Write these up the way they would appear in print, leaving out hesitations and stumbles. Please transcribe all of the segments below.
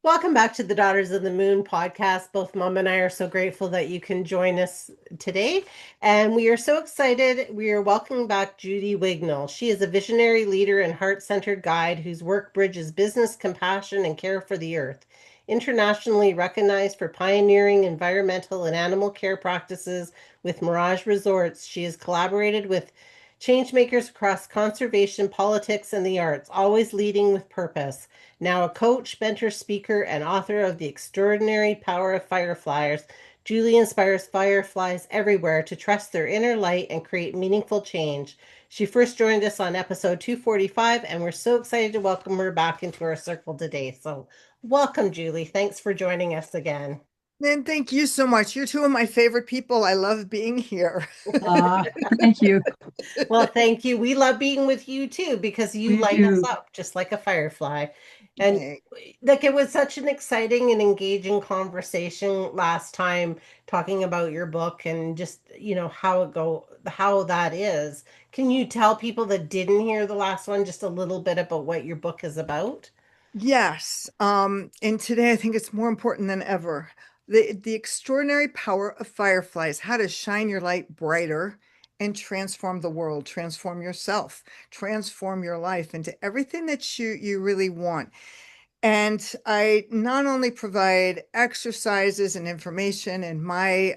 Welcome back to the Daughters of the Moon podcast. Both Mom and I are so grateful that you can join us today. And we are so excited. We are welcoming back Julie Wignall. She is a visionary leader and heart-centered guide whose work bridges business, compassion, and care for the earth. Internationally recognized for pioneering environmental and animal care practices with Mirage Resorts, she has collaborated with changemakers across conservation, politics, and the arts, always leading with purpose. Now a coach, mentor, speaker, and author of The Extraordinary Power of Fireflies, Julie inspires fireflies everywhere to trust their inner light and create meaningful change. She first joined us on episode 245, and we're so excited to welcome her back into our circle today. So, welcome, Julie. Thanks for joining us again. And thank you so much. You're two of my favorite people. I love being here. Ah, thank you. Well, thank you. We love being with you too because you We light us do. up just like a firefly. And Hey, like it was such an exciting and engaging conversation last time talking about your book and just, how that is. Can you tell people that didn't hear the last one just a little bit about what your book is about? yes. And today I think it's more important than ever. The extraordinary power of fireflies, how to shine your light brighter and transform the world, transform yourself, transform your life into everything that you really want. And I not only provide exercises and information and my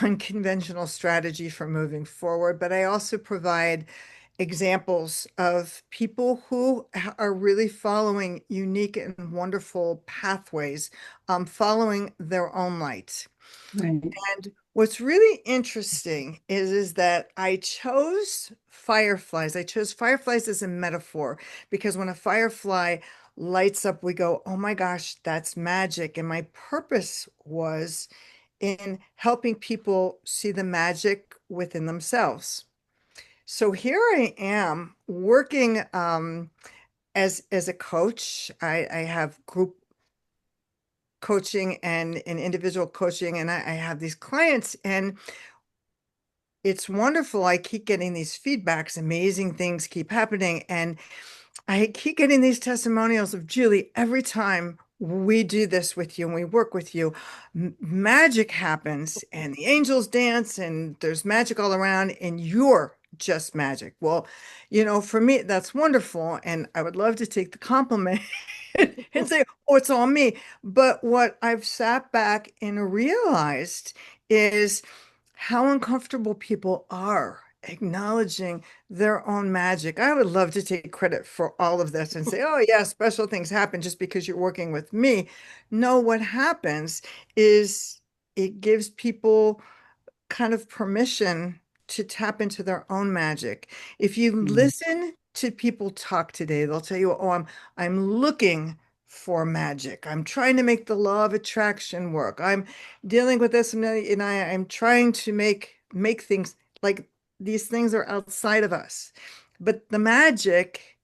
unconventional strategy for moving forward, but I also provide examples of people who are really following unique and wonderful pathways, following their own light. Right. And what's really interesting is that I chose fireflies. I chose fireflies as a metaphor because when a firefly lights up, we go, oh my gosh, that's magic. And my purpose was in helping people see the magic within themselves. So here I am working as a coach. I have group coaching and individual coaching, and I have these clients, and it's wonderful. I keep getting these feedbacks, amazing things keep happening, and I keep getting these testimonials of Julie every time we do this with you and we work with you, magic happens and the angels dance and there's magic all around and you're just magic. Well, for me, that's wonderful. And I would love to take the compliment and say, oh, it's all me. But what I've sat back and realized is how uncomfortable people are acknowledging their own magic. I would love to take credit for all of this and say, oh, yeah, special things happen just because you're working with me. No, what happens is it gives people kind of permission to tap into their own magic. If you Mm. listen to people talk today, they'll tell you, "Oh, I'm looking for magic. I'm trying to make the law of attraction work. I'm dealing with this I'm trying to make things like these things are outside of us." But the magic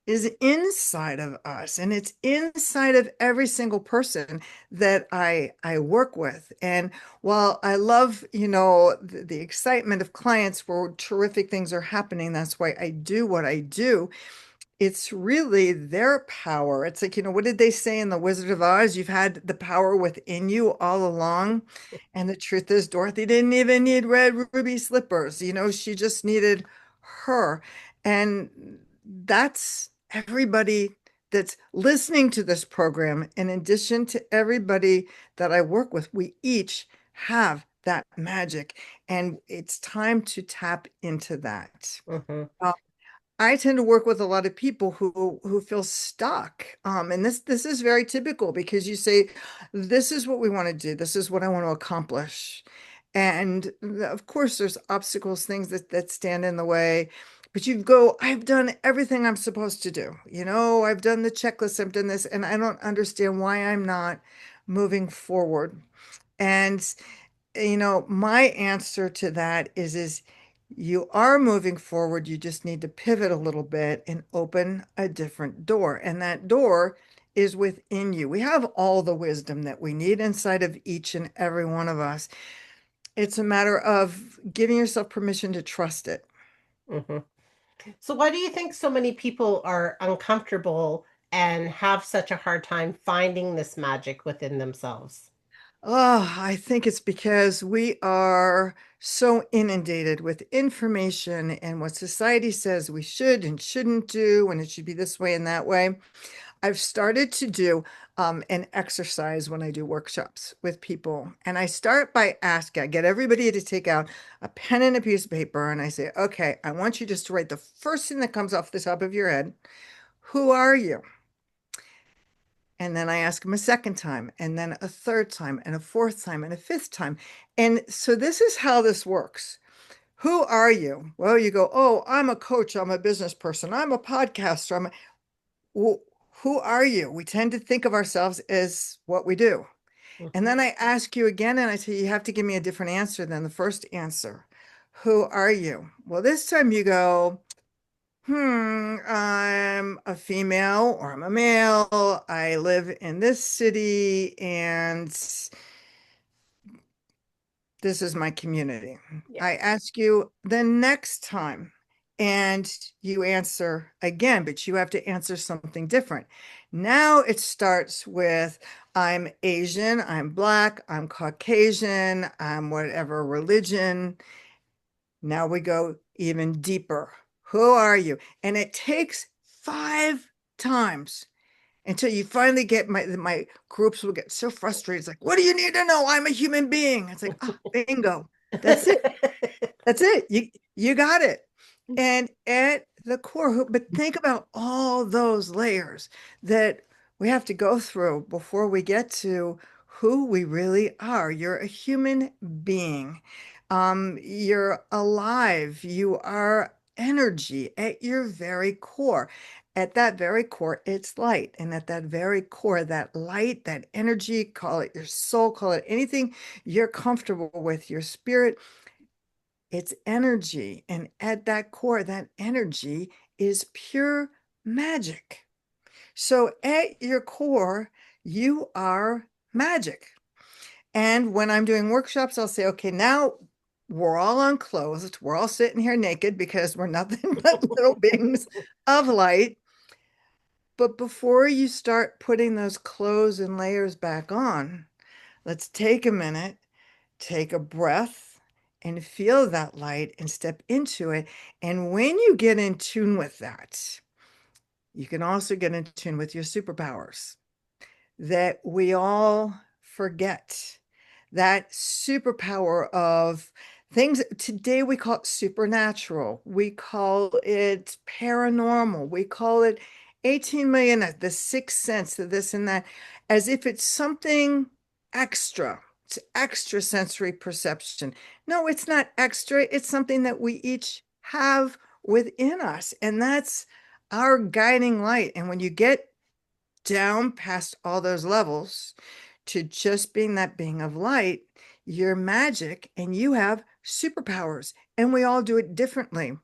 is inside of us and it's inside of every single person that I work with. And while I love, the excitement of clients where terrific things are happening, that's why I do what I do. It's really their power. It's like, what did they say in The Wizard of Oz? You've had the power within you all along. And the truth is, Dorothy didn't even need red ruby slippers. She just needed her. And that's everybody that's listening to this program. In addition to everybody that I work with, we each have that magic. And it's time to tap into that. Mhm. I tend to work with a lot of people who feel stuck. And this is very typical because you say, this is what we want to do. This is what I want to accomplish. And of course, there's obstacles, things that stand in the way. But you go, I've done everything I'm supposed to do. I've done the checklist, I've done this, and I don't understand why I'm not moving forward. And my answer to that is you are moving forward. You just need to pivot a little bit and open a different door. And that door is within you. We have all the wisdom that we need inside of each and every one of us. It's a matter of giving yourself permission to trust it. Mhm. So why do you think so many people are uncomfortable and have such a hard time finding this magic within themselves? Oh, I think it's because we are so inundated with information and what society says we should and shouldn't do, and it should be this way and that way. I've started to do an exercise when I do workshops with people. And I start by asking, I get everybody to take out a pen and a piece of paper. And I say, okay, I want you just to write the first thing that comes off the top of your head. Who are you? And then I ask them a second time, and then a third time, and a fourth time, and a fifth time. And so this is how this works. Who are you? Well, you go, oh, I'm a coach. I'm a business person. I'm a podcaster. Well, who are you? We tend to think of ourselves as what we do. And Mhm. then I ask you again, and I say, you have to give me a different answer than the first answer. Who are you? Well, this time you go, I'm a female or I'm a male. I live in this city and this is my community. Yeah. I ask you the next time and you answer again, but you have to answer something different. Now it starts with I'm Asian, I'm Black, I'm Caucasian, I'm whatever religion. Now we go even deeper. Who are you? And it takes 5 times until you finally get my groups will get so frustrated. It's like, what do you need to know? I'm a human being. It's like, oh, bingo. That's it. That's it. You got it. And at the core, but think about all those layers that we have to go through before we get to who we really are. You're a human being. You're alive. You are energy at your very core. At that very core, it's light. And at that very core, that light, that energy, call it your soul, call it anything you're comfortable with, your spirit, it's energy. And at that core, that energy is pure magic. So at your core, you are magic. And when I'm doing workshops, I'll say, okay, now we're all unclothed. We're all sitting here naked because we're nothing but little beings of light. But before you start putting those clothes and layers back on, let's take a minute, take a breath, and feel that light and step into it. And when you get in tune with that, you can also get in tune with your superpowers that we all forget. That superpower of things today we call it supernatural, we call it paranormal, we call it 18 million, the sixth sense, of this and that, as if it's something extra. It's extra sensory perception. No, it's not extra. It's something that we each have within us. And that's our guiding light. And when you get down past all those levels to just being that being of light, you're magic and you have superpowers, and we all do it differently.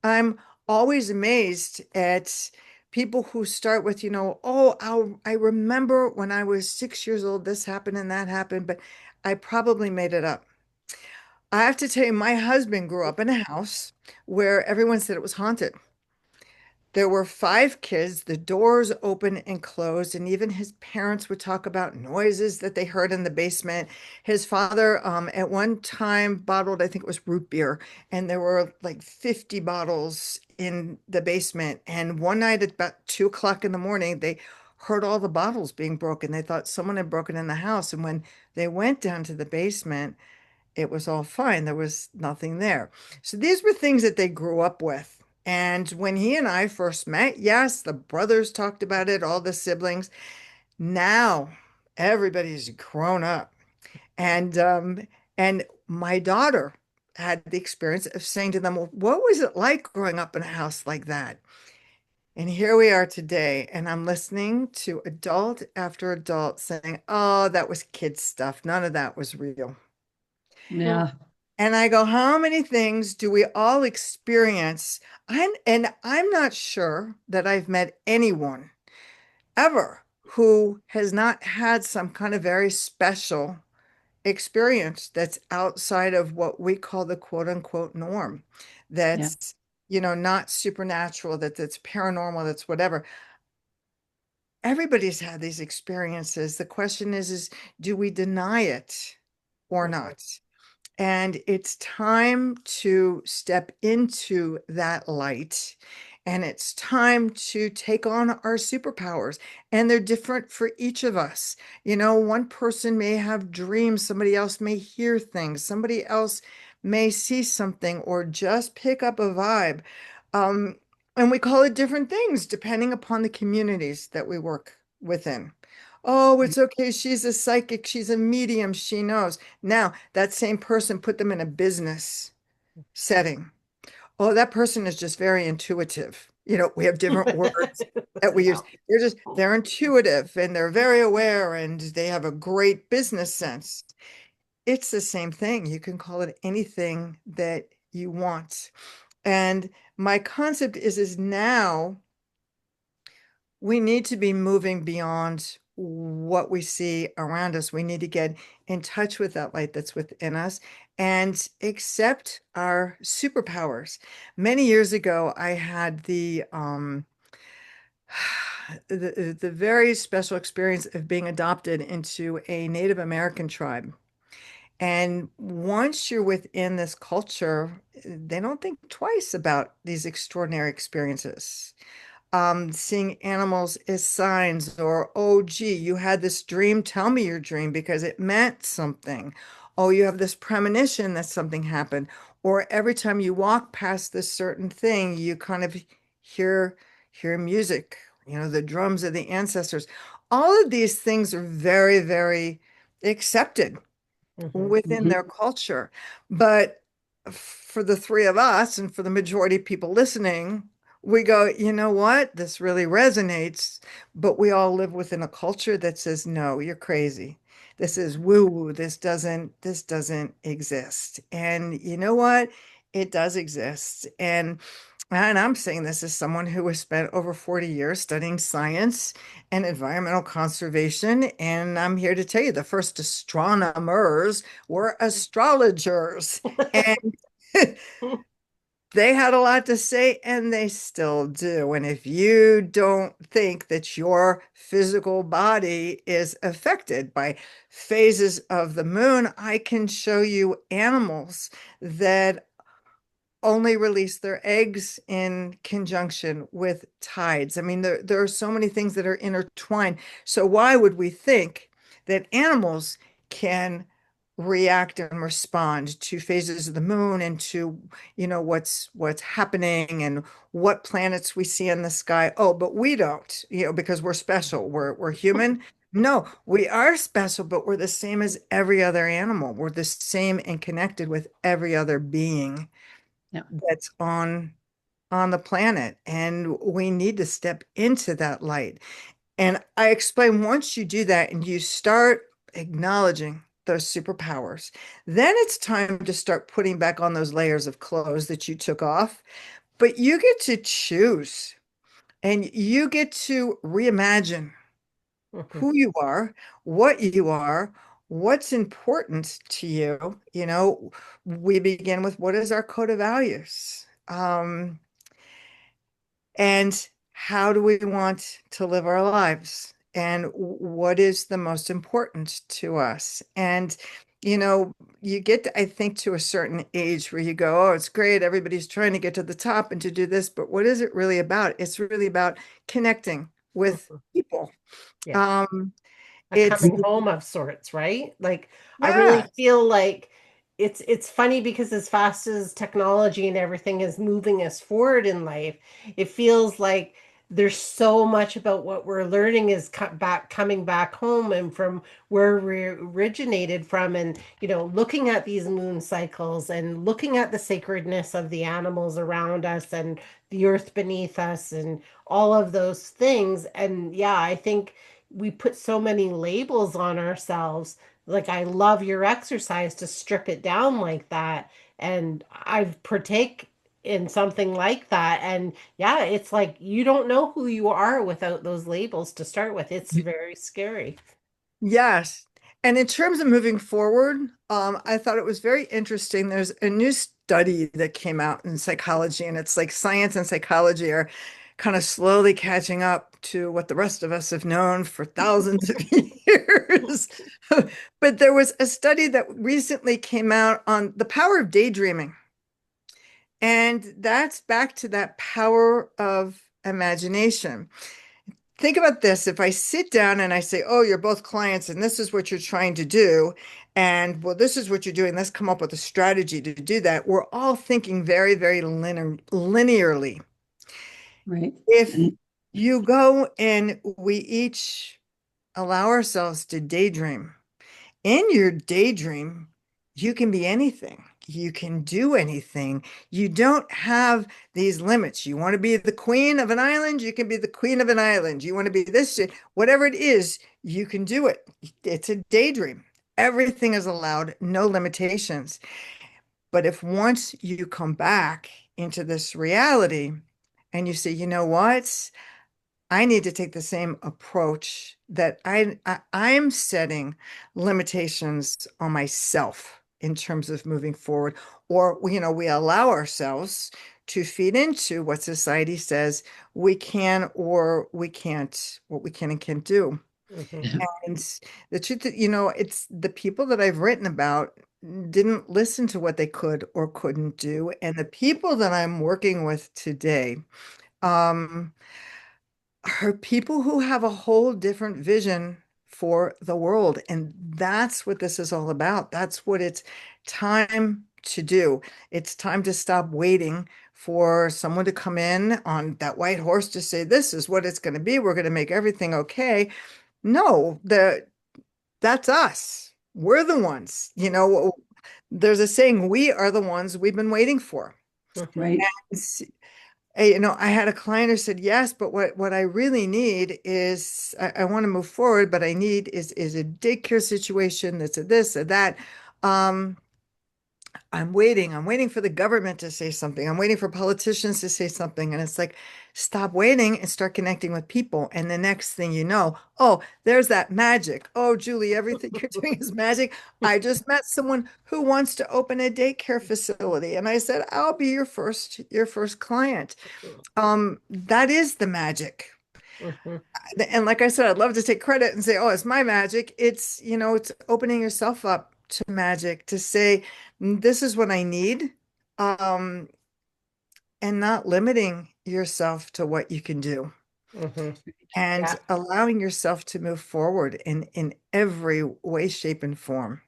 I'm always amazed at people who start with, oh, I remember when I was 6 years old, this happened and that happened, but I probably made it up. I have to tell you, my husband grew up in a house where everyone said it was haunted. There were 5 kids, the doors open and closed, and even his parents would talk about noises that they heard in the basement. His father, at one time, bottled, I think it was root beer, and there were like 50 bottles in the basement. And one night at about 2 o'clock in the morning, they heard all the bottles being broken. They thought someone had broken in the house. And when they went down to the basement, it was all fine. There was nothing there. So these were things that they grew up with. And when he and I first met, yes, the brothers talked about it, all the siblings. Now everybody's grown up. And my daughter had the experience of saying to them, well, what was it like growing up in a house like that? And here we are today, and I'm listening to adult after adult saying, oh, that was kid stuff. None of that was real. Yeah. And I go, how many things do we all experience? And I'm not sure that I've met anyone ever who has not had some kind of very special experience that's outside of what we call the quote unquote norm. Yeah. That's, not supernatural, that's paranormal, that's whatever. everybody's had these experiences. The question is do we deny it or not? And it's time to step into that light. And it's time to take on our superpowers. And they're different for each of us. One person may have dreams, somebody else may hear things, somebody else may see something or just pick up a vibe. Um, and we call it different things depending upon the communities that we work within. Oh, it's okay. She's a psychic. She's a medium. She knows. Now, that same person, put them in a business setting. Oh, that person is just very intuitive. We have different words that we use. Yeah. They're intuitive and they're very aware and they have a great business sense. It's the same thing. You can call it anything that you want. And my concept is now we need to be moving beyond what we see around us. We need to get in touch with that light that's within us and accept our superpowers. Many years ago, I had the very special experience of being adopted into a Native American tribe. And once you're within this culture, they don't think twice about these extraordinary experiences. Seeing animals as signs, or, oh, gee, you had this dream, tell me your dream because it meant something. Oh, you have this premonition that something happened. Or every time you walk past this certain thing, you kind of hear hear music, the drums of the ancestors. All of these things are very, very accepted Mhm. within their culture. But for the three of us and for the majority of people listening, we go, you know what? This really resonates, but we all live within a culture that says, no, you're crazy. This is woo-woo. This doesn't exist. And you know what? It does exist. And I'm saying this as someone who has spent over 40 years studying science and environmental conservation. And I'm here to tell you the first astronomers were astrologers. And they had a lot to say, and they still do. And if you don't think that your physical body is affected by phases of the moon, I can show you animals that only release their eggs in conjunction with tides. I mean, there are so many things that are intertwined. So why would we think that animals can react and respond to phases of the moon and to, what's happening and what planets we see in the sky? Oh, but we don't, because we're special. We're human. No, we are special, but we're the same as every other animal. We're the same and connected with every other being Yeah. that's on the planet, and we need to step into that light. And I explain, once you do that and you start acknowledging those superpowers, then it's time to start putting back on those layers of clothes that you took off. But you get to choose and you get to reimagine Mhm. who you are, what's important to you. We begin with, what is our code of values? And how do we want to live our lives? And what is the most important to us? And, you get, I think, to a certain age where you go, oh, it's great. Everybody's trying to get to the top and to do this. But what is it really about? It's really about connecting with Mhm. people. Yeah. Um, A it's, coming home of sorts, right? Like I really yeah. feel like it's funny because as fast as technology and everything is moving us forward in life, it feels like there's so much about what we're learning is coming back home and from where we originated from, and looking at these moon cycles and looking at the sacredness of the animals around us and the earth beneath us and all of those things. And yeah, I think we put so many labels on ourselves. Like, I love your exercise to strip it down like that. And I've partake in something like that. And yeah, it's like you don't know who you are without those labels to start with. It's very scary. Yes. And in terms of moving forward, I thought it was very interesting. There's a new study that came out in psychology, and it's like science and psychology are kind of slowly catching up to what the rest of us have known for thousands of years. But there was a study that recently came out on the power of daydreaming. And that's back to that power of imagination. Think about this. If I sit down and I say, oh, you're both clients and this is what you're trying to do, and well, this is what you're doing, let's come up with a strategy to do that. We're all thinking very, very linearly. Right. If And you go and we each allow ourselves to daydream, in your daydream, you can be anything. You can do anything. You don't have these limits. You want to be the queen of an island, you can be the queen of an island. You want to be this, whatever it is, you can do it. It's a daydream. Everything is allowed, no limitations. But if once you come back into this reality and you say, you know what? I need to take the same approach that I'm setting limitations on myself in terms of moving forward, or we allow ourselves to feed into what society says we can or we can't, what we can and can't do. Mhm. And the truth that, it's the people that I've written about didn't listen to what they could or couldn't do. And the people that I'm working with today, um, are people who have a whole different vision for the world. And that's what this is all about. That's what it's time to do. It's time to stop waiting for someone to come in on that white horse to say, this is what it's going to be. We're going to make everything okay. No, that's us. We're the ones, there's a saying, we are the ones we've been waiting for. Mhm. right. I had a client who said, yes, but what I really need is I want to move forward, but I need is a daycare situation that's a this, or that. Um, I'm waiting for the government to say something. I'm waiting for politicians to say something. And it's like, stop waiting and start connecting with people. And the next thing you know, oh, there's that magic. Oh, Julie, everything you're doing is magic. I just met someone who wants to open a daycare facility. And I said, I'll be your first client. That is the magic. Mhm. And like I said, I'd love to take credit and say, oh, it's my magic. It's opening yourself up to magic to say, this is what I need, um, and not limiting yourself to what you can do Mhm. and Yeah. allowing yourself to move forward in every way, shape, and form.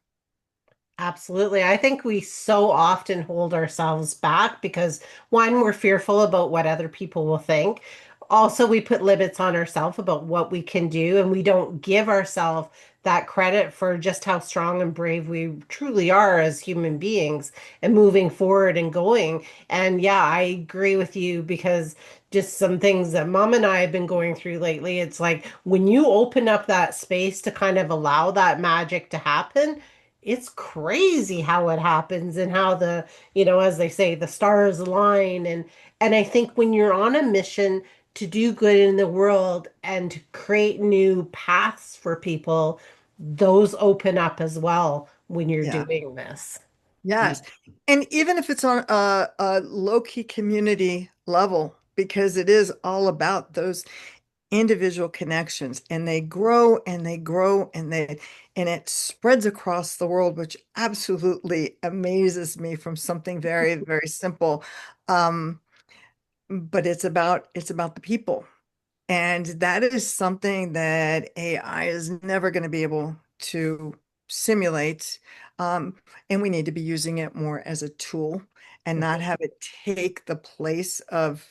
Absolutely. I think we so often hold ourselves back because one, we're fearful about what other people will think. Also, we put limits on ourselves about what we can do, and we don't give ourselves that credit for just how strong and brave we truly are as human beings and moving forward and going. And yeah, I agree with you because just some things that mom and I have been going through lately, it's like when you open up that space to kind of allow that magic to happen, it's crazy how it happens and how as they say, the stars align. And I think when you're on a mission to do good in the world and to create new paths for people, those open up as well when you're Yeah. doing this. Yeah. Yes. And even if it's on a low-key community level, because it is all about those individual connections and they grow and they grow and it spreads across the world, which absolutely amazes me from something very, very simple. Um, but it's about the people. And that is something that AI is never going to be able to simulate. Um, and we need to be using it more as a tool and not have it take the place of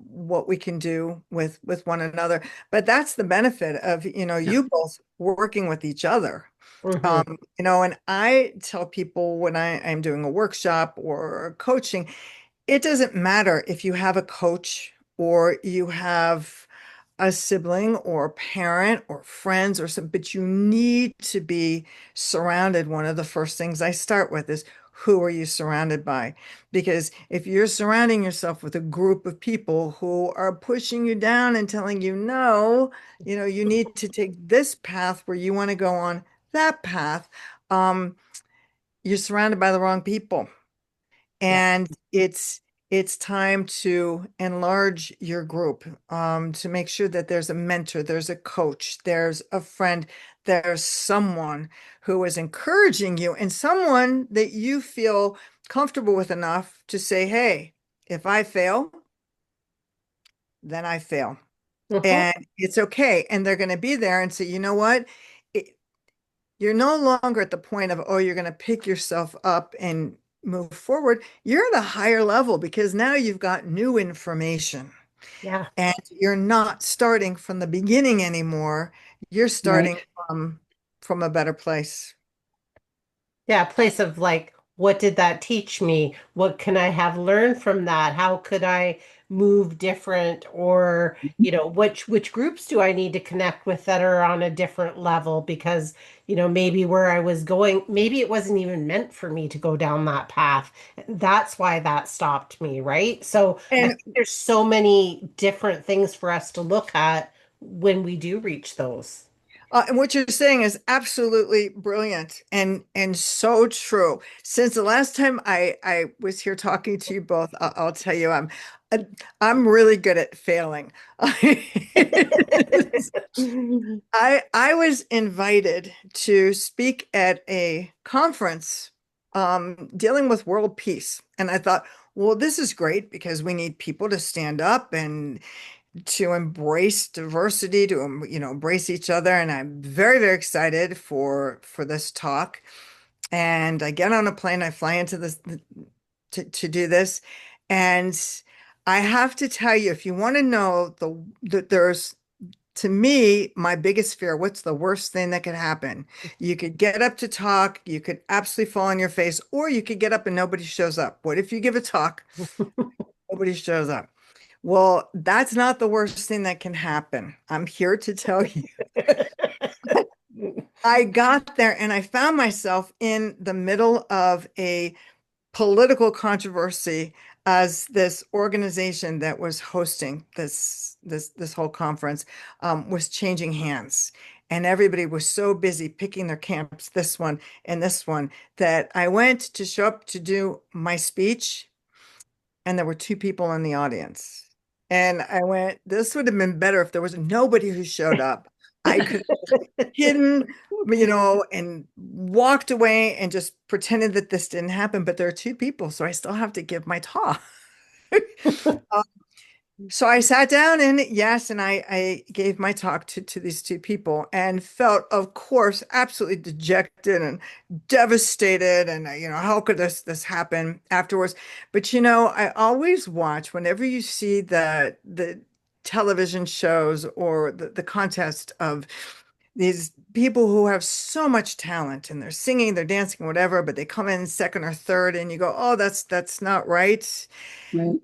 what we can do with one another. But that's the benefit of, Yeah. you both working with each other. Hmm. And I tell people when I'm doing a workshop or coaching, it doesn't matter if you have a coach or you have a sibling or a parent or friends or something, but you need to be surrounded. One of the first things I start with is who are you surrounded by? Because if you're surrounding yourself with a group of people who are pushing you down and telling you, no, you need to take this path where you want to go on that path, um, you're surrounded by the wrong people. Yeah. And it's time to enlarge your group, to make sure that there's a mentor, there's a coach, there's a friend, there's someone who is encouraging you, and someone that you feel comfortable with enough to say, hey, if I fail, then I fail. Mhm. And it's okay. And they're going to be there and say, you know what? It, you're no longer at the point of, oh, you're going to pick yourself up and move forward. You're at a higher level because now you've got new information Yeah. and you're not starting from the beginning anymore. You're starting Right. from a better place. Yeah, a place of like, what did that teach me? What can I have learned from that? How could I move different? Or, which groups do I need to connect with that are on a different level? Because, maybe where I was going, maybe it wasn't even meant for me to go down that path. That's why that stopped me, right? So I And think there's so many different things for us to look at when we do reach those. And what you're saying is absolutely brilliant and so true. Since the last time I was here talking to you both, I'll tell you uh, I'm really good at failing. I was invited to speak at a conference dealing with world peace, and I thought, well, this is great because we need people to stand up and to embrace diversity, to embrace each other, and I'm very, very excited for this talk. And I get on a plane, I fly into this to do this, and I have to tell you, if you want to know that there's to me, my biggest fear, what's the worst thing that could happen? You could get up to talk, you could absolutely fall on your face, or you could get up and nobody shows up. What if you give a talk, nobody shows up? Well, that's not the worst thing that can happen. I'm here to tell you. I got there and I found myself in the middle of a political controversy as this organization that was hosting this whole conference was changing hands. And everybody was so busy picking their camps, this one, that I went to show up to do my speech and there were two people in the audience. And I went, this would have been better if there was nobody who showed up. I could have hidden, and walked away and just pretended that this didn't happen. But there are two people, so I still have to give my talk. So I sat down and yes, and I gave my talk to these two people and felt, of course, absolutely dejected and devastated. And how could this happen afterwards? But I always watch whenever you see the television shows or the contest of these people who have so much talent and they're singing, they're dancing, whatever, but they come in second or third, and you go, oh, that's not right. Right.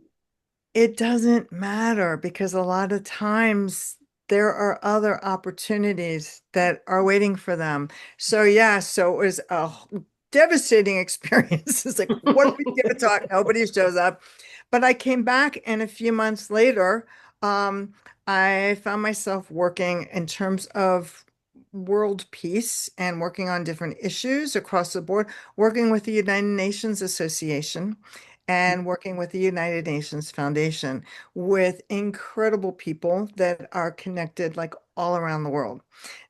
It doesn't matter because a lot of times there are other opportunities that are waiting for them. So yeah, so it was a devastating experience. It's like, what if we give a talk? Nobody shows up. But I came back and a few months later, I found myself working in terms of world peace and working on different issues across the board, working with the United Nations Association and working with the United Nations Foundation with incredible people that are connected like all around the world.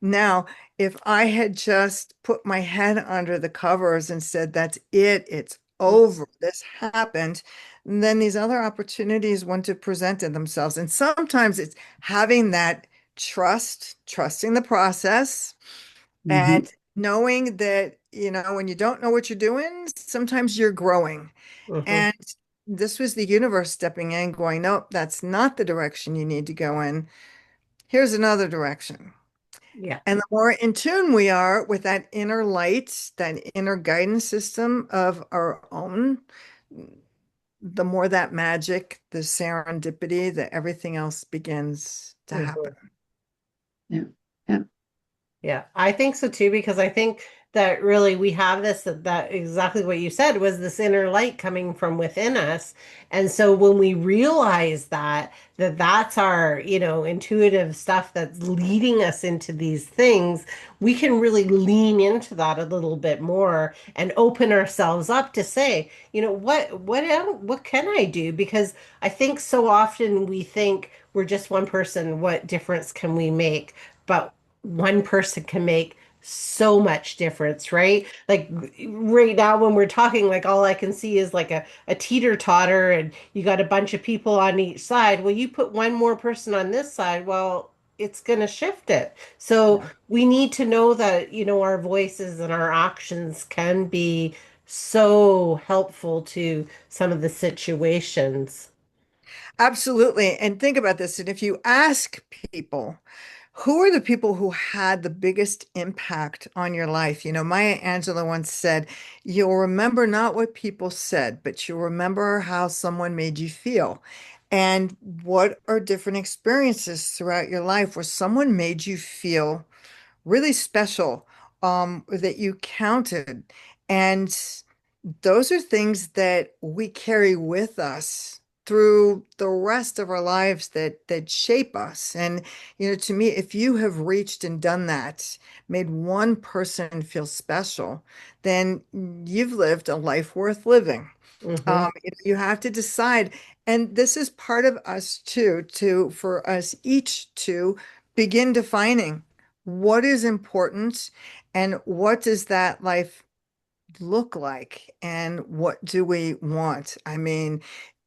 Now, if I had just put my head under the covers and said, that's it, it's over, this happened, then these other opportunities wouldn't have presented themselves. And sometimes it's having that trusting the process Hmm. and knowing that, when you don't know what you're doing, sometimes you're growing. Mhm. And this was the universe stepping in, going, nope, that's not the direction you need to go in. Here's another direction. Yeah. And the more in tune we are with that inner light, that inner guidance system of our own, the more that magic, the serendipity, that everything else begins to happen. Yeah. Yeah. Yeah, I think so too, because I think that really we have this, that exactly what you said was this inner light coming from within us. And so when we realize that that's our, intuitive stuff that's leading us into these things, we can really lean into that a little bit more and open ourselves up to say, what can I do? Because I think so often we think we're just one person, what difference can we make? But one person can make so much difference, right? Like right now when we're talking, like all I can see is like a teeter-totter and you got a bunch of people on each side. Well, you put one more person on this side, well, it's going to shift it. So Yeah. we need to know that, our voices and our actions can be so helpful to some of the situations. Absolutely. And think about this. And if you ask people, who are the people who had the biggest impact on your life? Maya Angelou once said, you'll remember not what people said, but you'll remember how someone made you feel. And what are different experiences throughout your life where someone made you feel really special, that you counted? And those are things that we carry with us through the rest of our lives that shape us. And to me, if you have reached and done that, made one person feel special, then you've lived a life worth living. Hmm. You have to decide, and this is part of us too, for us each to begin defining what is important and what does that life look like and what do we want? I mean,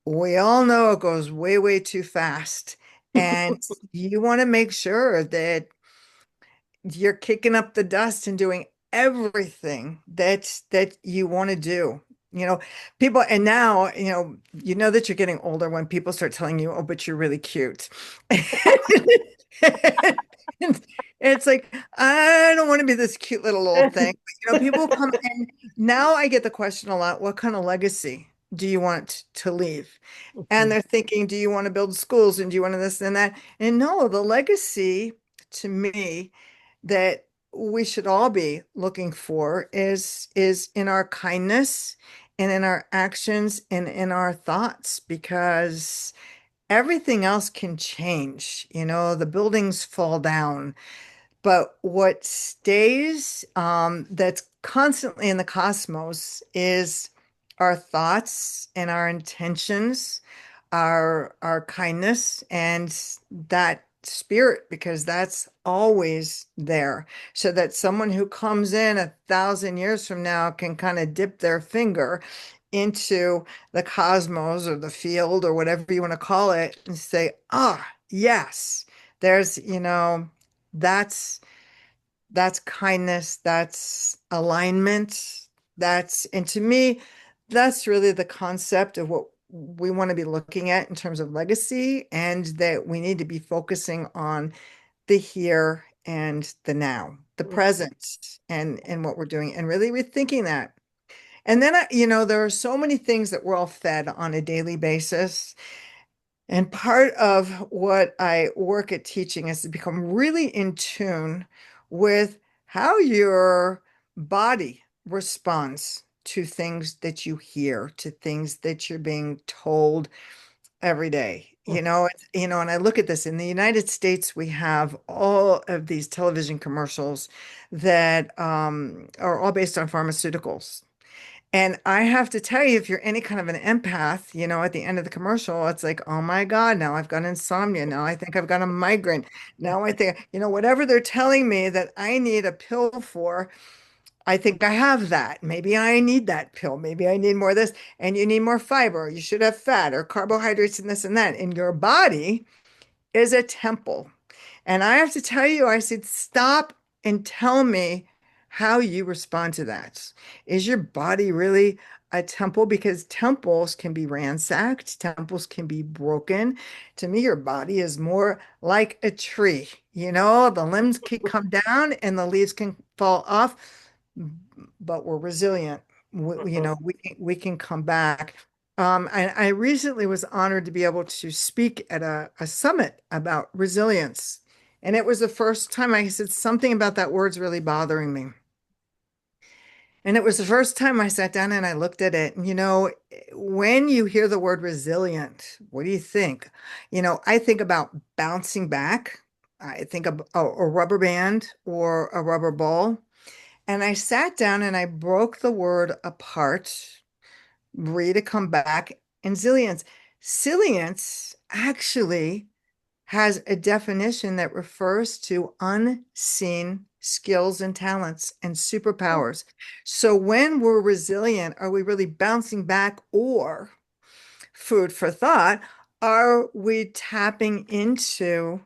we all know it goes way, way too fast. And you want to make sure that you're kicking up the dust and doing everything that you want to do. You know, people, and now, that you're getting older when people start telling you, oh, but you're really cute. And it's like, I don't want to be this cute little old thing. But, people come and now I get the question a lot, what kind of legacy do you want to leave? And they're thinking, do you want to build schools and do you want to this and that? And no, the legacy to me that we should all be looking for is in our kindness and in our actions and in our thoughts, because everything else can change. The buildings fall down, but what stays, that's constantly in the cosmos, is our thoughts and our intentions, our kindness, and that spirit, because that's always there. So that someone who comes in 1,000 years from now can kind of dip their finger into the cosmos or the field or whatever you want to call it and say, ah, yes, there's, that's that's kindness, that's alignment, and to me, that's really the concept of what we want to be looking at in terms of legacy, and that we need to be focusing on the here and the now, the present, and what we're doing, and really rethinking that. And then, there are so many things that we're all fed on a daily basis. And part of what I work at teaching is to become really in tune with how your body responds to things that you hear, to things that you're being told every day. And I look at this in the United States, we have all of these television commercials that are all based on pharmaceuticals. And I have to tell you, if you're any kind of an empath, at the end of the commercial, it's like, oh my God, now I've got insomnia. Now I think I've got a migraine. Now I think, whatever they're telling me that I need a pill for, I think I have that. Maybe I need that pill. Maybe I need more of this. And you need more fiber. You should have fat or carbohydrates and this and that. And your body is a temple. And I have to tell you, I said, stop and tell me how you respond to that. Is your body really a temple? Because temples can be ransacked, temples can be broken. To me, your body is more like a tree. The limbs can come down and the leaves can fall off, but we're resilient. We can come back. I recently was honored to be able to speak at a summit about resilience. And it was the first time I said something about that word's really bothering me. And it was the first time I sat down and I looked at it. And, when you hear the word resilient, what do you think? I think about bouncing back. I think of a rubber band or a rubber ball. And I sat down and I broke the word apart, re to come back, and zillions. Zillions actually has a definition that refers to unseen skills and talents and superpowers. So when we're resilient, are we really bouncing back, or food for thought, are we tapping into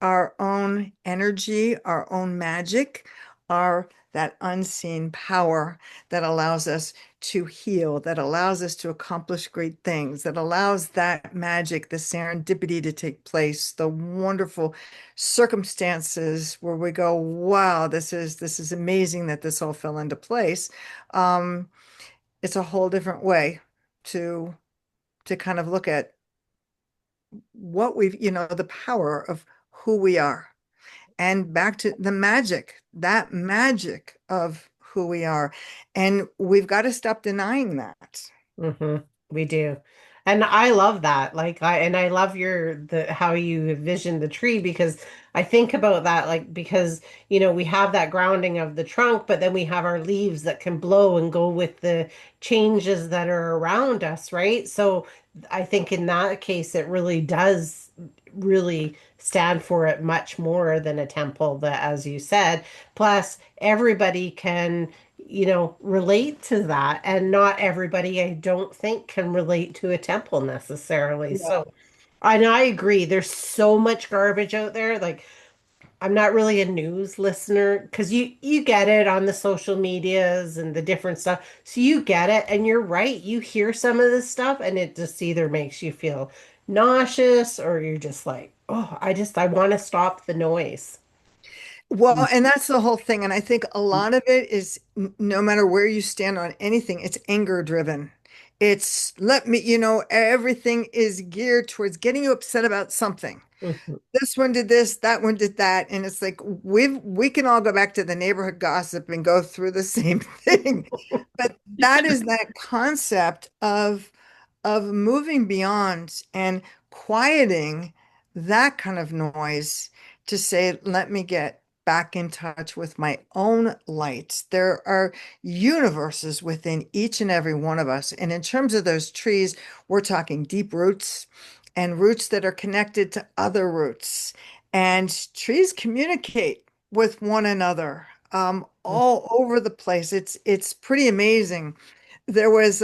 our own energy, our own magic, our that unseen power that allows us to heal, that allows us to accomplish great things, that allows that magic, the serendipity to take place, the wonderful circumstances where we go, wow, this is amazing that this all fell into place. Um, it's a whole different way to kind of look at what the power of who we are, and back to the magic, that magic of who we are. And we've got to stop denying that. Hmm. We do. And I love that. I love the how you envision the tree, because I think about that, like, because we have that grounding of the trunk, but then we have our leaves that can blow and go with the changes that are around us, right? So I think in that case it really does really stand for it much more than a temple, that, as you said. Plus everybody can relate to that. And not everybody, I don't think, can relate to a temple necessarily. Yeah. So, and I agree, there's so much garbage out there. Like, I'm not really a news listener, because you get it on the social medias and the different stuff. So you get it, and you're right. You hear some of this stuff and it just either makes you feel nauseous, or you're just like, oh, I want to stop the noise. Well, and that's the whole thing. And I think a lot of it is no matter where you stand on anything, it's anger driven. It's everything is geared towards getting you upset about something. Mhm. This one did this, that one did that, and it's like we can all go back to the neighborhood gossip and go through the same thing. But that is that concept of moving beyond and quieting that kind of noise to say, let me get back in touch with my own light. There are universes within each and every one of us. And in terms of those trees, we're talking deep roots and roots that are connected to other roots. And trees communicate with one another all over the place. It's pretty amazing. There was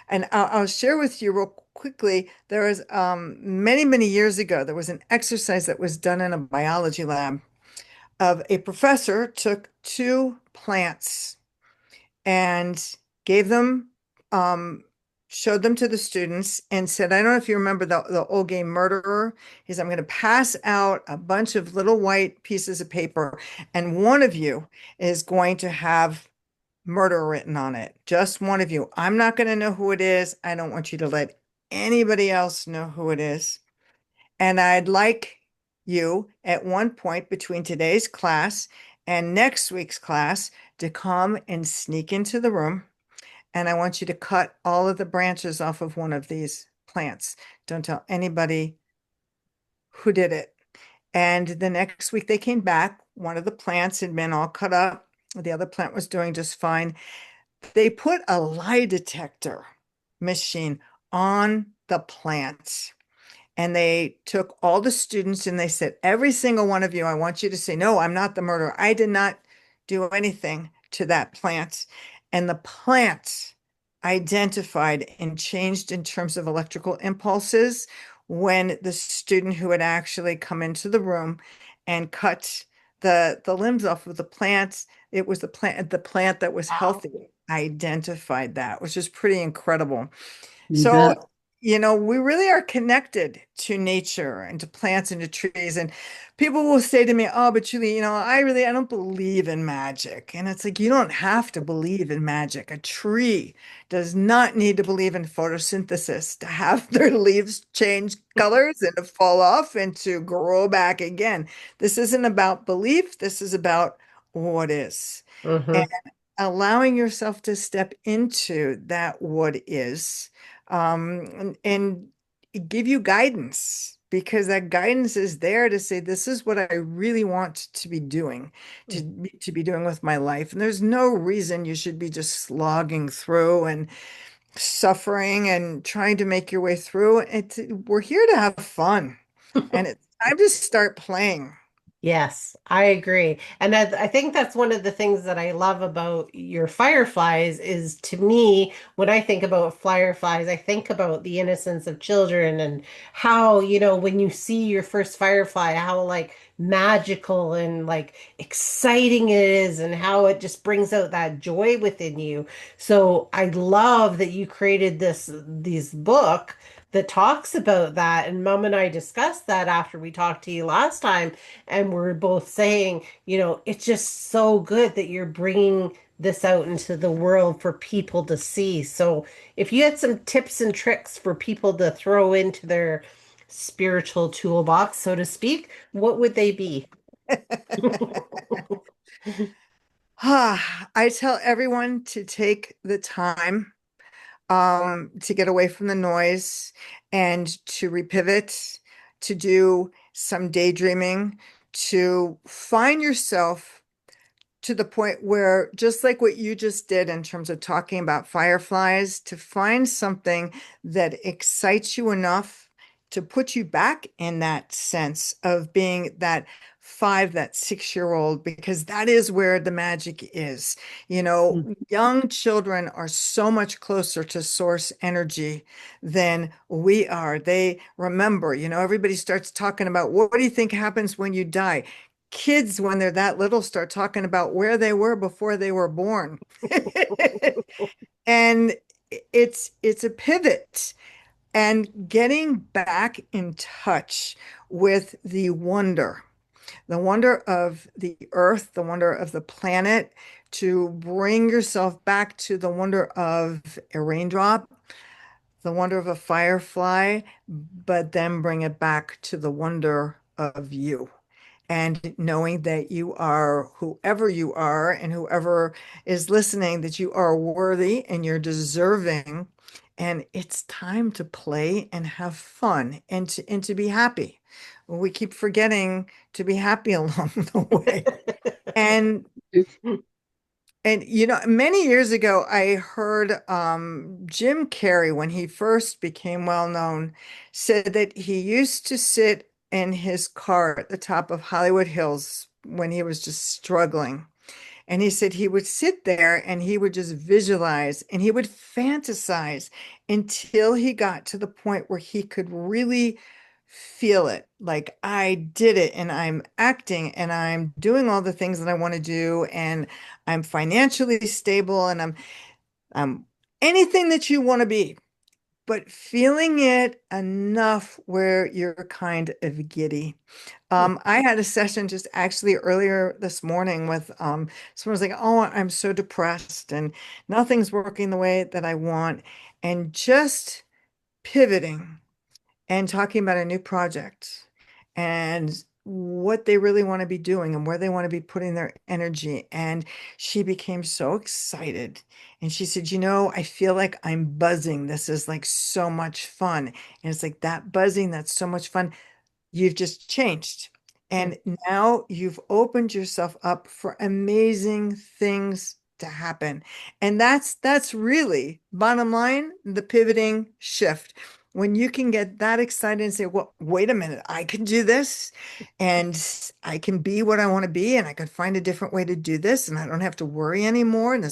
and I'll share with you real quickly. There was many, many years ago, there was an exercise that was done in a biology lab of a professor took two plants and gave them, um, showed them to the students and said, I don't know if you remember the old game Murderer. Is I'm going to pass out a bunch of little white pieces of paper, and one of you is going to have murder written on it. Just one of you. I'm not going to know who it is. I don't want you to let anybody else know who it is. And I'd like you at one point between today's class and next week's class to come and sneak into the room. And I want you to cut all of the branches off of one of these plants. Don't tell anybody who did it. And the next week they came back. One of the plants had been all cut up. The other plant was doing just fine. They put a lie detector machine on the plants, and they took all the students and they said, every single one of you, I want you to say, no, I'm not the murderer. I did not do anything to that plant. And the plant identified and changed in terms of electrical impulses when the student who had actually come into the room and cut the limbs off of the plants, it was the plant that was Wow. healthy identified that, which is pretty incredible. You So bet. we really are connected to nature and to plants and to trees. And people will say to me, "Oh, but Julie, I don't believe in magic." And it's like, you don't have to believe in magic. A tree does not need to believe in photosynthesis to have their leaves change colors and to fall off and to grow back again. This isn't about belief. This is about what is. And Hmm. allowing yourself to step into that what is, and give you guidance, because that guidance is there to say, this is what I really want to be doing, to be doing with my life. And there's no reason you should be just slogging through and suffering and trying to make your way through it. We're here to have fun, and it's time to start playing. Yes, I agree. And I think that's one of the things that I love about your fireflies is, to me, when I think about fireflies, I think about the innocence of children and how, when you see your first firefly, how like magical and like exciting it is and how it just brings out that joy within you. So I love that you created this book that talks about that. And Mom and I discussed that after we talked to you last time, and we're both saying, it's just so good that you're bringing this out into the world for people to see. So, if you had some tips and tricks for people to throw into their spiritual toolbox, so to speak, what would they be? I tell everyone to take the time, to get away from the noise and to repivot, to do some daydreaming, to find yourself to the point where, just like what you just did in terms of talking about fireflies, to find something that excites you enough to put you back in that sense of being that 5, that 6-year-old, because that is where the magic is. Young children are so much closer to source energy than we are. They remember, everybody starts talking about, what do you think happens when you die? Kids, when they're that little, start talking about where they were before they were born. And it's a pivot, and getting back in touch with the wonder of the earth, the wonder of the planet, to bring yourself back to the wonder of a raindrop, the wonder of a firefly, but then bring it back to the wonder of you. And knowing that you are whoever you are, and whoever is listening, that you are worthy and you're deserving. And it's time to play and have fun and to be happy. We keep forgetting to be happy along the way. And many years ago, I heard Jim Carrey, when he first became well known, said that he used to sit in his car at the top of Hollywood Hills when he was just struggling. And he said he would sit there and he would just visualize and he would fantasize until he got to the point where he could really feel it. Like, I did it, and I'm acting, and I'm doing all the things that I want to do, and I'm financially stable, and I'm anything that you want to be, but feeling it enough where you're kind of giddy. I had a session just actually earlier this morning with someone was like, "Oh, I'm so depressed and nothing's working the way that I want." And just pivoting and talking about a new project and what they really want to be doing and where they want to be putting their energy. And she became so excited. And she said, I feel like I'm buzzing. This is like so much fun. And it's like that buzzing, that's so much fun. You've just changed. And now you've opened yourself up for amazing things to happen. And that's really bottom line, the pivoting shift. When you can get that excited and say, well, wait a minute, I can do this, and I can be what I want to be, and I can find a different way to do this, and I don't have to worry anymore. And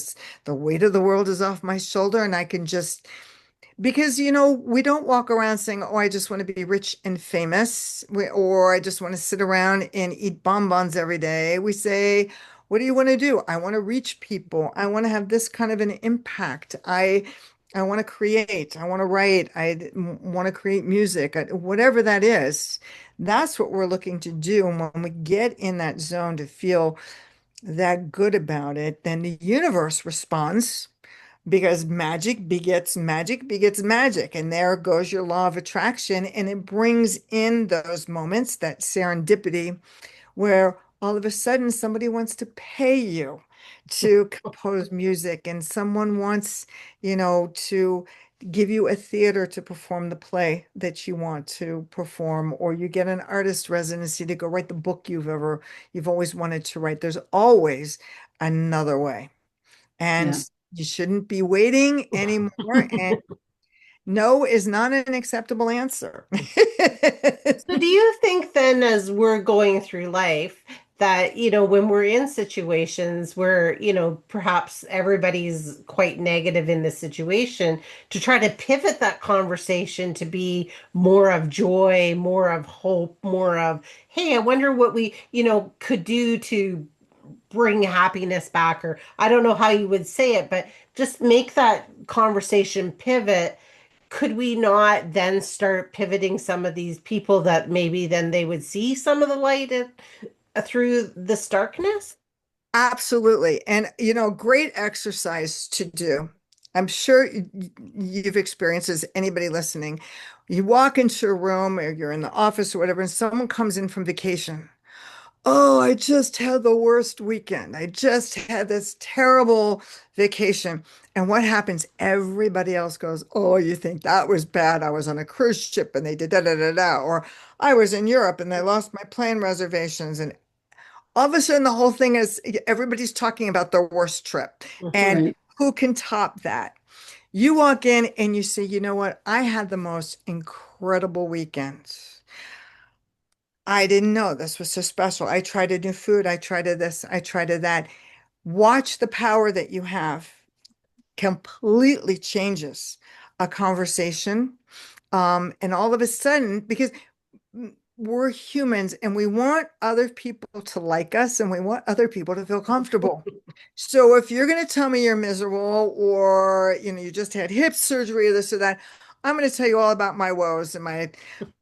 the weight of the world is off my shoulder, and I can just, because, we don't walk around saying, oh, I just want to be rich and famous, or I just want to sit around and eat bonbons every day. We say, what do you want to do? I want to reach people. I want to have this kind of an impact. I want to create. I want to write. I want to create music. Whatever that is, that's what we're looking to do. And when we get in that zone to feel that good about it, then the universe responds because magic begets magic. And there goes your law of attraction. And it brings in those moments, that serendipity, where all of a sudden somebody wants to pay you to compose music and someone wants, to give you a theater to perform the play that you want to perform, or you get an artist residency to go write the book you've always wanted to write. There's always another way. And Yeah. you shouldn't be waiting anymore. And no is not an acceptable answer. So do you think then, as we're going through life, that, when we're in situations where, perhaps everybody's quite negative in the situation, to try to pivot that conversation to be more of joy, more of hope, more of, hey, I wonder what we, could do to bring happiness back, or I don't know how you would say it, but just make that conversation pivot. Could we not then start pivoting some of these people that maybe then they would see some of the light through this darkness? Absolutely. And, great exercise to do. I'm sure you've experienced as anybody listening. You walk into a room or you're in the office or whatever, and someone comes in from vacation. Oh, I just had the worst weekend. I just had this terrible vacation. And what happens? Everybody else goes, oh, you think that was bad? I was on a cruise ship and they did da da da da. Or I was in Europe and they lost my plane reservations. And all of a sudden, the whole thing is everybody's talking about their worst trip. Mhm. And Right. who can top that? You walk in and you say, you know what? I had the most incredible weekend. I didn't know this was so special. I tried a new food. I tried a this. I tried a that. Watch the power that you have completely changes a conversation. And all of a sudden, because we're humans and we want other people to like us and we want other people to feel comfortable. So if you're going to tell me you're miserable or you just had hip surgery or this or that, I'm going to tell you all about my woes and my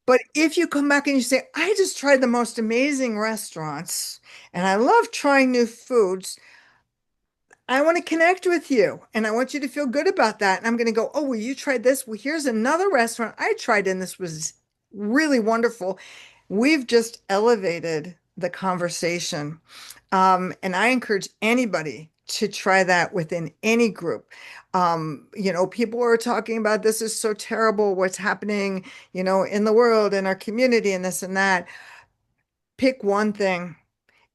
but if you come back and you say, I just tried the most amazing restaurants and I love trying new foods, I want to connect with you and I want you to feel good about that. And I'm going to go, oh, well, you tried this. Well, here's another restaurant I tried and this was really wonderful. We've just elevated the conversation. And I encourage anybody to try that within any group. People are talking about this is so terrible, what's happening, in the world, in our community, and this and that. Pick one thing.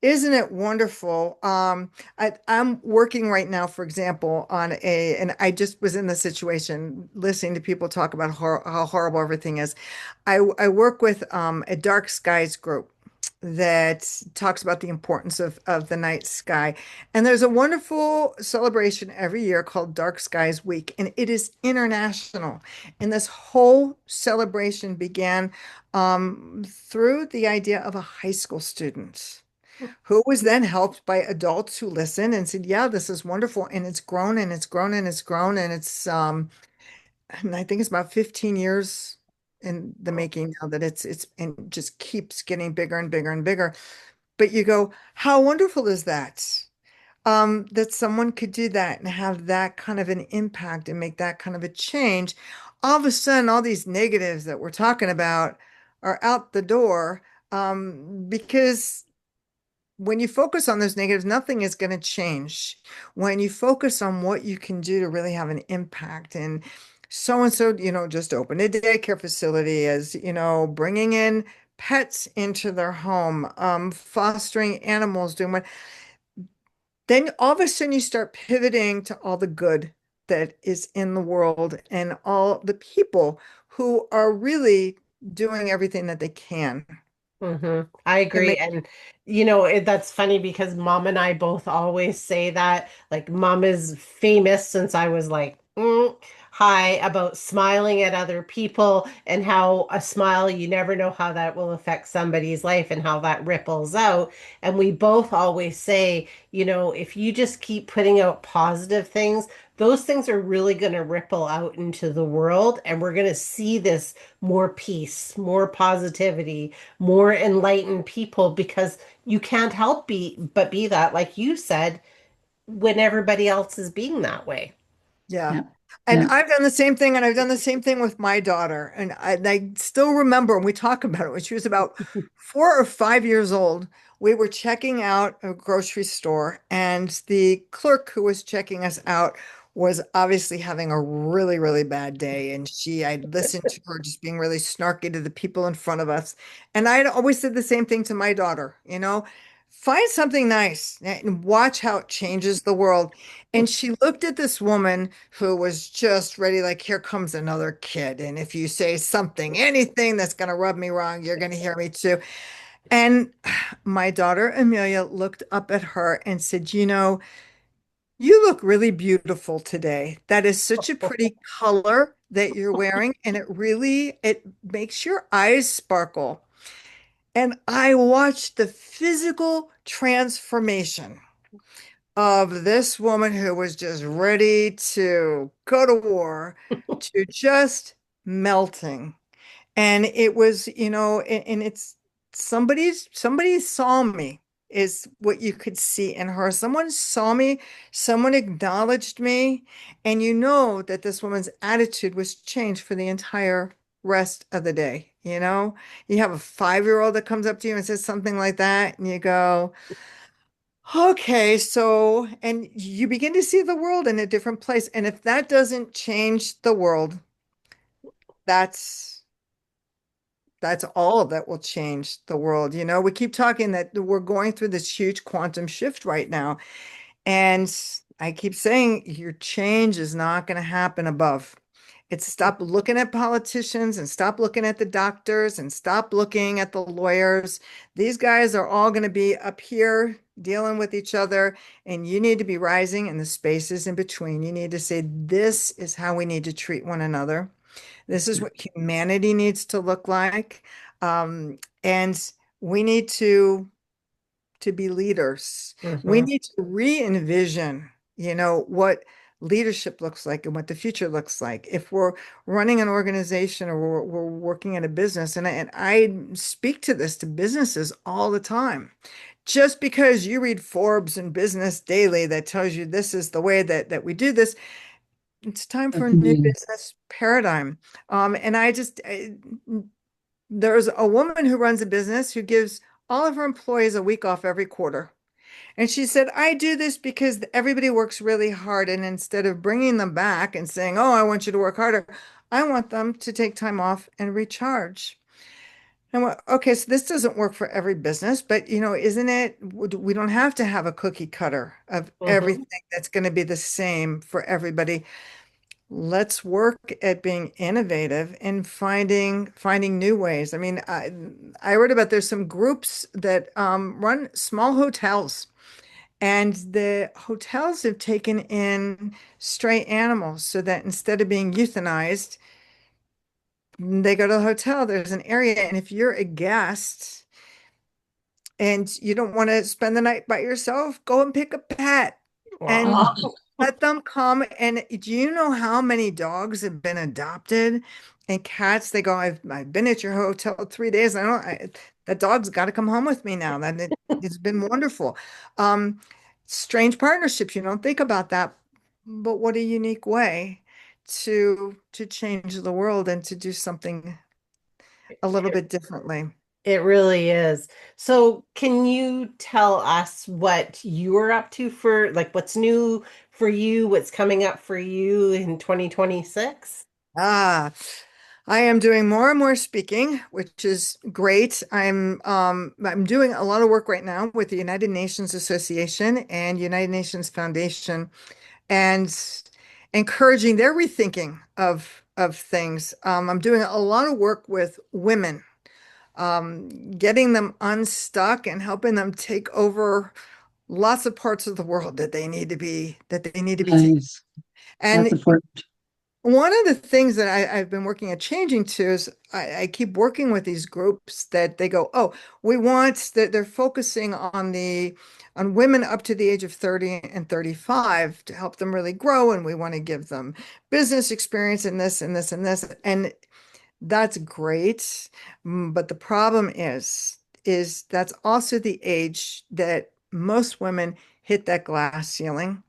Isn't it wonderful? I'm working right now, for example, and I just was in the situation listening to people talk about how horrible everything is. I work with a dark skies group that talks about the importance of the night sky. And there's a wonderful celebration every year called Dark Skies Week, and it is international. And this whole celebration began through the idea of a high school student who was then helped by adults who listened and said, yeah, this is wonderful. And it's grown and it's grown and it's grown. And I think it's about 15 years in the making now that it's and just keeps getting bigger and bigger and bigger. But you go, how wonderful is that? That someone could do that and have that kind of an impact and make that kind of a change. All of a sudden, all these negatives that we're talking about are out the door, because when you focus on those negatives, nothing is going to change. When you focus on what you can do to really have an impact, and so, just open a daycare facility, as, bringing in pets into their home, fostering animals, doing what, then all of a sudden you start pivoting to all the good that is in the world and all the people who are really doing everything that they can I to agree. make. And, that's funny because mom and I both always say that. Like, mom is famous since I was like, hi, about smiling at other people and how a smile, you never know how that will affect somebody's life and how that ripples out. And we both always say, if you just keep putting out positive things, those things are really going to ripple out into the world, and we're going to see this more peace, more positivity, more enlightened people, because you can't help but be that, like you said, when everybody else is being that way. Yeah. Yeah. And Yeah. I've done the same thing, and I've done the same thing with my daughter. And I still remember when we talk about it, when she was about 4 or 5 years old, we were checking out a grocery store, and the clerk who was checking us out was obviously having a really, really bad day. And I listened to her just being really snarky to the people in front of us. And I had always said the same thing to my daughter, find something nice and watch how it changes the world. And she looked at this woman who was just ready, like, here comes another kid. And if you say something, anything that's going to rub me wrong, you're going to hear me too. And my daughter Amelia looked up at her and said, you look really beautiful today. That is such a pretty color that you're wearing. And it makes your eyes sparkle. And I watched the physical transformation of this woman who was just ready to go to war to just melting. And it was, and it's somebody saw me is what you could see in her. Someone saw me, someone acknowledged me, and you know that this woman's attitude was changed for the entire rest of the day. You have a 5-year-old that comes up to you and says something like that, and you go, okay, so, and you begin to see the world in a different place. And if that doesn't change the world, that's that's all that will change the world. We keep talking that we're going through this huge quantum shift right now. And I keep saying your change is not going to happen above. It's stop looking at politicians and stop looking at the doctors and stop looking at the lawyers. These guys are all going to be up here dealing with each other, and you need to be rising in the spaces in between. You need to say, this is how we need to treat one another. This is what humanity needs to look like. And we need to be leaders. We Mhm. need to re-envision, what leadership looks like and what the future looks like. If we're running an organization or we're working in a business, and I speak to this to businesses all the time. Just because you read Forbes and Business Daily that tells you this is the way that we do this, it's time for a Doesn't new mean. business paradigm. And there's a woman who runs a business who gives all of her employees a week off every quarter. And she said, I do this because everybody works really hard. And instead of bringing them back and saying, oh, I want you to work harder, I want them to take time off and recharge. And okay, so this doesn't work for every business, but isn't it? We don't have to have a cookie cutter of Mhm. everything that's going to be the same for everybody. Let's work at being innovative and finding new ways. I mean, I read about there's some groups that run small hotels, and the hotels have taken in stray animals so that instead of being euthanized, they go to the hotel. There's an area, and if you're a guest and you don't want to spend the night by yourself, go and pick a pet and Wow. Oh, let them come. And do you know how many dogs have been adopted and cats? They go, I've been at your hotel 3 days. That dog's got to come home with me now. It's been wonderful. Um, Strange partnerships. You don't think about that, but what a unique way to change the world and to do something a little bit differently. It really is. So, can you tell us what you're up to for, like, what's new for you, what's coming up for you in 2026? Ah, I am doing more and more speaking, which is great. I'm doing a lot of work right now with the United Nations Association and United Nations Foundation and encouraging their rethinking of things. I'm doing a lot of work with women, getting them unstuck and helping them take over lots of parts of the world that they need to be taking. nice. And That's important. One of the things that I've been working at changing to is I keep working with these groups that they go, oh, we want that they're focusing on on women up to the age of 30 and 35 to help them really grow. And we want to give them business experience in this and this and this. And that's great. But the problem is that's also the age that most women hit that glass ceiling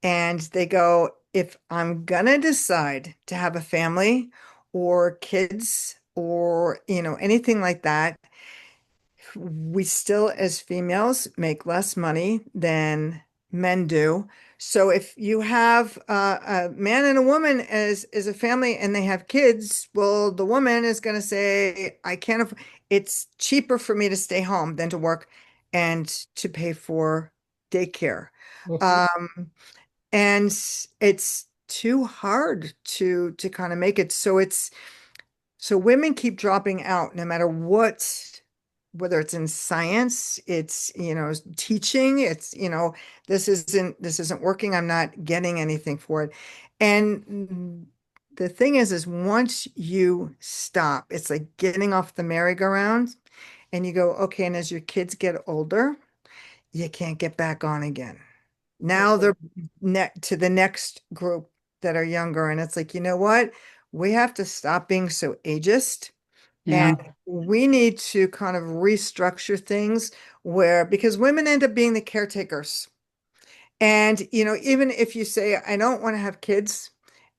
and they go, if I'm gonna decide to have a family or kids or, anything like that, we still, as females, make less money than men do. So if you have a man and a woman as a family and they have kids, well, the woman is going to say, I can't, it's cheaper for me to stay home than to work and to pay for daycare. Mhm. Um, and it's too hard to kind of make it so women keep dropping out no matter what, whether it's in science, it's teaching, it's this isn't working, I'm not getting anything for it. And the thing is once you stop, it's like getting off the merry-go-round and you go, okay, and as your kids get older, you can't get back on again. Now they're to the next group that are younger, and it's like, you know what? We have to stop being so ageist, and Yeah. we need to kind of restructure things where because women end up being the caretakers. And, even if you say, I don't want to have kids,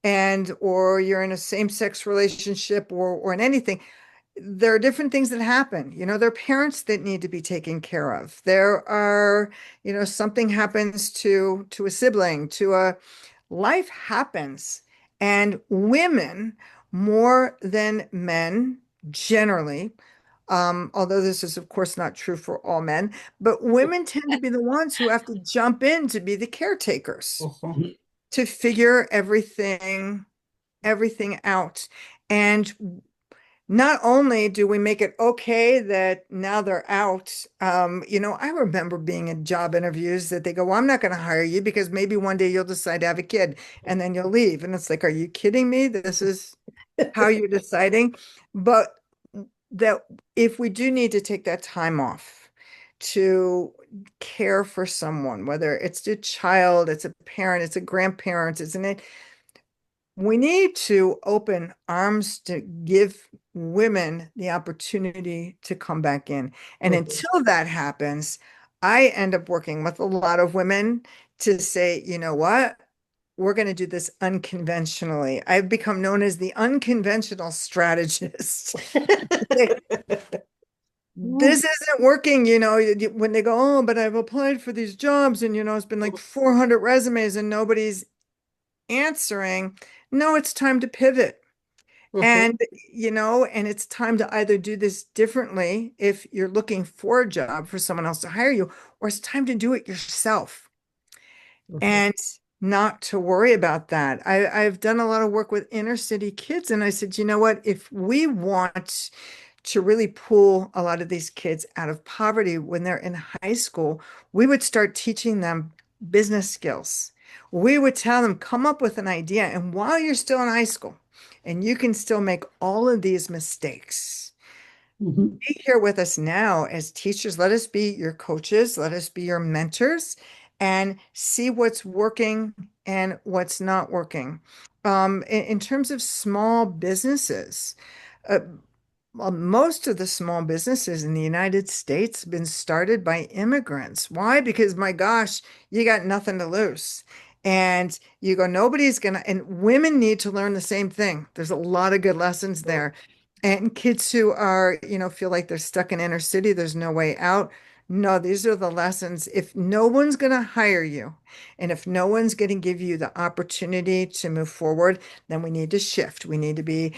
and or you're in a same-sex relationship or in anything, there are different things that happen. There are parents that need to be taken care of. There are, something happens to a sibling, to a life happens. And women, more than men, generally, although this is, of course, not true for all men, but women tend to be the ones who have to jump in to be the caretakers, Mhm. Mhm. to figure everything out. And not only do we make it okay that now they're out, I remember being in job interviews that they go, well, I'm not going to hire you because maybe one day you'll decide to have a kid and then you'll leave. And it's like, are you kidding me? This is how you're deciding. But that if we do need to take that time off to care for someone, whether it's a child, it's a parent, it's a grandparent, isn't it? We need to open arms to give women the opportunity to come back in. And Mhm. until that happens, I end up working with a lot of women to say, you know what? We're going to do this unconventionally. I've become known as the unconventional strategist. This isn't working, when they go, oh, but I've applied for these jobs and, it's been like 400 resumes and nobody's answering. No, it's time to pivot. Mhm. And, and it's time to either do this differently if you're looking for a job for someone else to hire you, or it's time to do it yourself Mhm. and not to worry about that. I've done a lot of work with inner city kids, and I said, you know what? If we want to really pull a lot of these kids out of poverty when they're in high school, we would start teaching them business skills. We would tell them, come up with an idea. And while you're still in high school, and you can still make all of these mistakes, Mhm. be here with us now as teachers. Let us be your coaches. Let us be your mentors and see what's working and what's not working. In terms of small businesses, uh, well, most of the small businesses in the United States have been started by immigrants. Why? Because my gosh, you got nothing to lose. And you go, nobody's gonna, and women need to learn the same thing. There's a lot of good lessons there. And kids who are, feel like they're stuck in inner city, there's no way out. No, these are the lessons. If no one's going to hire you, and if no one's going to give you the opportunity to move forward, then we need to shift. We need to be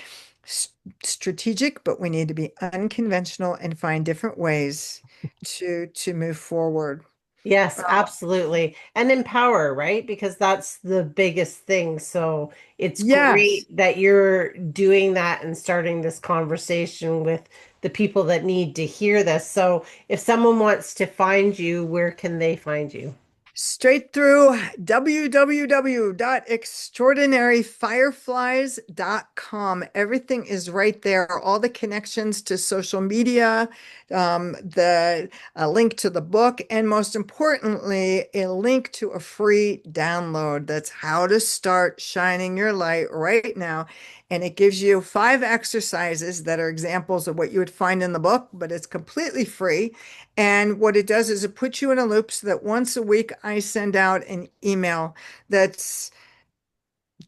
strategic, but we need to be unconventional and find different ways to move forward. Yes, absolutely. And empower, right? Because that's the biggest thing. So it's great Yes. that you're doing that and starting this conversation with the people that need to hear this. So if someone wants to find you, where can they find you? straight through www.extraordinaryfireflies.com. Everything is right there. All the connections to social media, the a link to the book, and most importantly, a link to a free download. That's how to start shining your light right now. And it gives you 5 exercises that are examples of what you would find in the book, but it's completely free. And what it does is it puts you in a loop so that once a week I send out an email that's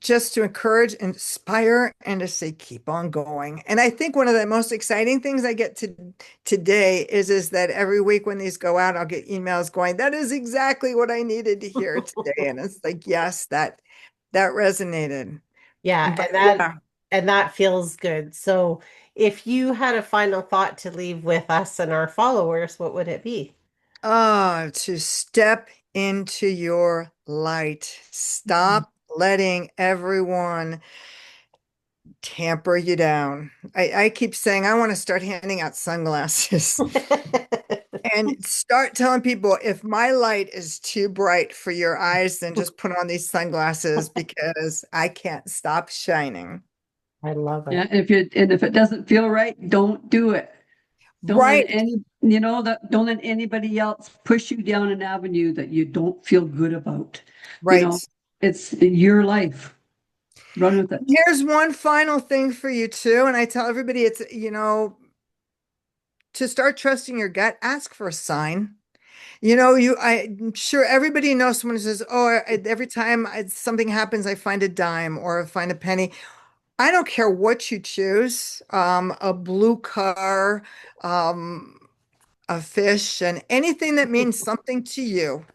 just to encourage, inspire, and to say, keep on going. And I think one of the most exciting things I get today is that every week when these go out, I'll get emails going, that is exactly what I needed to hear today. And it's like, yes, that resonated. Yeah, But and that yeah, and that feels good. So if you had a final thought to leave with us and our followers, what would it be? to step into your light. Stop letting everyone tamper you down. I keep saying I want to start handing out sunglasses and start telling people if my light is too bright for your eyes, then just put on these sunglasses because I can't stop shining. I love Yeah, it. and if it doesn't feel right, don't do it. Don't let Right, any, don't let anybody else push you down an avenue that you don't feel good about. You right. know, it's your life. Run with it. Here's one final thing for you too, and I tell everybody it's, to start trusting your gut, ask for a sign. I'm sure everybody knows someone who says, "Oh, every time something happens, I find a dime or I find a penny." I don't care what you choose, a blue car, um, a fish, and anything that means something to you.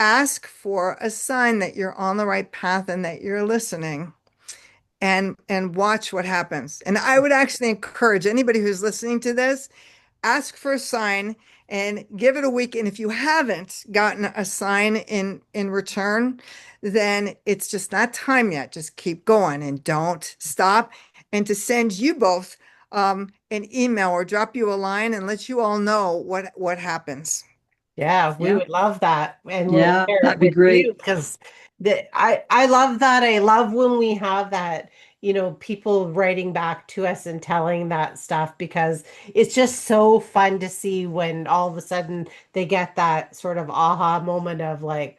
Ask for a sign that you're on the right path and that you're listening, and watch what happens. And I would actually encourage anybody who's listening to this, ask for a sign and give it a week. And if you haven't gotten a sign in return, then it's just not time yet. Just keep going and don't stop. And to send you both an email or drop you a line and let you all know what happens. Yeah, we Yeah. would love that, and we'll Yeah, share it that'd be with you great. because I love that. I love when we have that, people writing back to us and telling that stuff because it's just so fun to see when all of a sudden they get that sort of aha moment of like,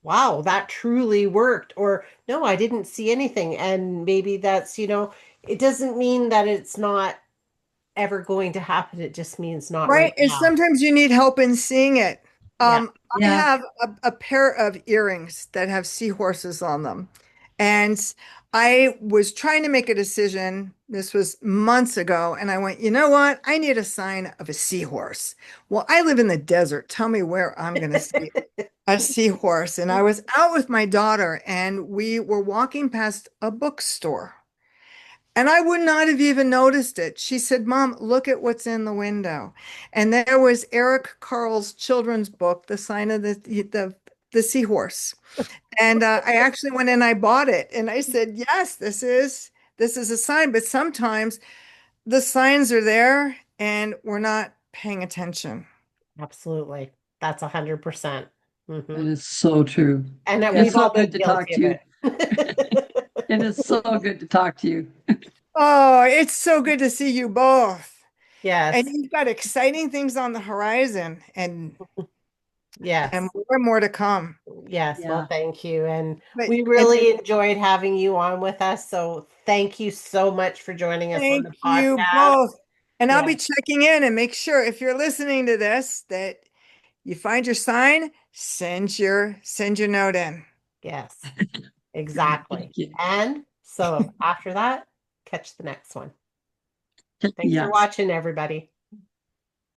wow, that truly worked, or no, I didn't see anything. And maybe that's, it doesn't mean that it's not ever going to happen. It just means not Right. right And now. sometimes you need help in seeing it. Yeah. I Yeah. have a pair of earrings that have seahorses on them. And I was trying to make a decision. This was months ago. And I went, you know what? I need a sign of a seahorse. Well, I live in the desert. Tell me where I'm going to see a seahorse. And I was out with my daughter and we were walking past a bookstore. And I would not have even noticed it. She said, Mom, look at what's in the window. And there was Eric Carle's children's book, The Sign of the Seahorse. And I actually went and I bought it. And I said, yes, this is a sign. But sometimes the signs are there and we're not paying attention. Absolutely. That's 100%. That Hmm. is so true. And that It's we've so all good been to talk guilty to of you. it. It is so good to talk to you. Oh, it's so good to see you both. And Yes. you've got exciting things on the horizon and Yes. more to come. Yes. Well, Yeah. thank you. And But we and really enjoyed having you on with us. So thank you so much for joining us on thank the you podcast. both. And I'll be Yes. checking in and make sure if you're listening to this that you find your sign, send your note in. Yes. Thank Exactly. you. And so after that, catch the next one. Thanks for Yes. watching, everybody.